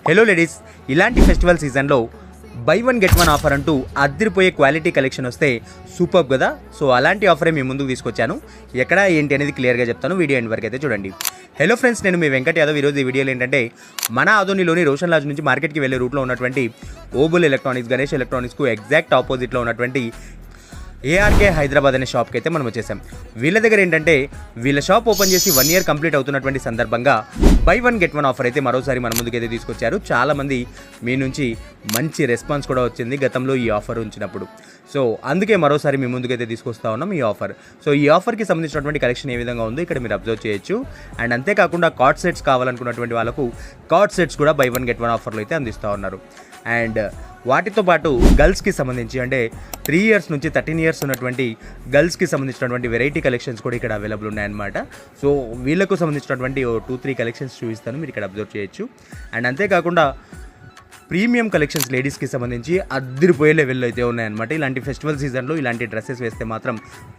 Hello ladies, ఇలాంటి festival సీజన్లో by one get one offer అంటూ అద్దరిపోయే క్వాలిటీ కలెక్షన్ వస్తే సూపర్ కదా. సో అలాంటి ఆఫరే మీ ముందుకు తీసుకొచ్చాను. ఎక్కడ ఏంటి అనేది క్లియర్గా చెప్తాను, వీడియో ఎండ్ వరకు అయితే చూడండి. హలో ఫ్రెండ్స్, నేను మీ వెంకట్ యాదవ్. ఈరోజు ఈ వీడియోలో ఏంటంటే మన ఆదోనిలోని రోషన్ లాజ్ నుంచి మార్కెట్కి వెళ్ళే రూట్లో ఉన్నటువంటి ఓబుల్ ఎలక్ట్రానిక్స్, గణేష్ ఎలక్ట్రానిక్స్కు ఎగ్జాక్ట్ ఆపోజిట్లో ఉన్నటువంటి ఏఆర్కే హైదరాబాద్ అనే షాప్కి అయితే మనం వచ్చేసాం. వీళ్ళ దగ్గర ఏంటంటే వీళ్ళ షాప్ ఓపెన్ చేసి 1 year కంప్లీట్ అవుతున్నటువంటి సందర్భంగా by one get one offer అయితే మరోసారి మన ముందుకైతే తీసుకొచ్చారు. చాలామంది మీ నుంచి మంచి రెస్పాన్స్ కూడా వచ్చింది గతంలో ఈ ఆఫర్ ఉంచినప్పుడు. సో అందుకే మరోసారి మీ ముందుకైతే తీసుకొస్తా ఉన్నాం ఈ ఆఫర్. సో ఈ ఆఫర్కి సంబంధించినటువంటి కలెక్షన్ ఏ విధంగా ఉందో ఇక్కడ మీరు అబ్జర్వ్ చేయొచ్చు. అండ్ అంతేకాకుండా కార్డ్ సెట్స్ కావాలనుకున్నటువంటి వాళ్ళకు కార్డ్ సెట్స్ కూడా బై వన్ గెట్ వన్ ఆఫర్లో అయితే అందిస్తూ ఉన్నారు. అండ్ వాటితో పాటు గర్ల్స్కి సంబంధించి అంటే 3 years నుంచి 13 years ఉన్నటువంటి గర్ల్స్కి సంబంధించినటువంటి వెరైటీ కలెక్షన్స్ కూడా ఇక్కడ అవైలబుల్ ఉన్నాయన్నమాట. సో వీళ్ళకు సంబంధించినటువంటి 2-3 కలెక్షన్స్ చూపిస్తాను, మీరు ఇక్కడ అబ్జర్వ్ చేయొచ్చు. అండ్ అంతేకాకుండా ప్రీమియం కలెక్షన్స్ లేడీస్కి సంబంధించి అద్దరిపోయే లెవెల్లో అయితే ఉన్నాయన్నమాట. ఇలాంటి ఫెస్టివల్ సీజన్లో ఇలాంటి డ్రెస్సెస్ వేస్తే మాత్రం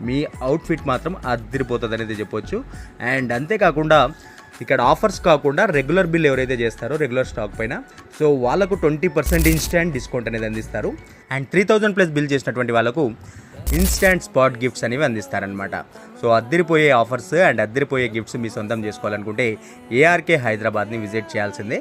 మీ అవుట్ఫిట్ మాత్రం అద్దరిపోతుంది అనేది చెప్పొచ్చు. అండ్ అంతేకాకుండా ఇక్కడ ఆఫర్స్ కాకుండా రెగ్యులర్ బిల్ ఎవరైతే చేస్తారో రెగ్యులర్ స్టాక్ పైన, సో వాళ్ళకు 20% ఇన్స్టాంట్ డిస్కౌంట్ అనేది అందిస్తారు. అండ్ 3000+ బిల్ చేసినటువంటి వాళ్ళకు ఇన్స్టాంట్ స్పాట్ గిఫ్ట్స్ అనేవి అందిస్తారనమాట. సో అద్దరిపోయే ఆఫర్స్ అండ్ అద్దరిపోయే గిఫ్ట్స్ మీ సొంతం చేసుకోవాలనుకుంటే ఏఆర్కే హైదరాబాద్ని విజిట్ చేయాల్సిందే.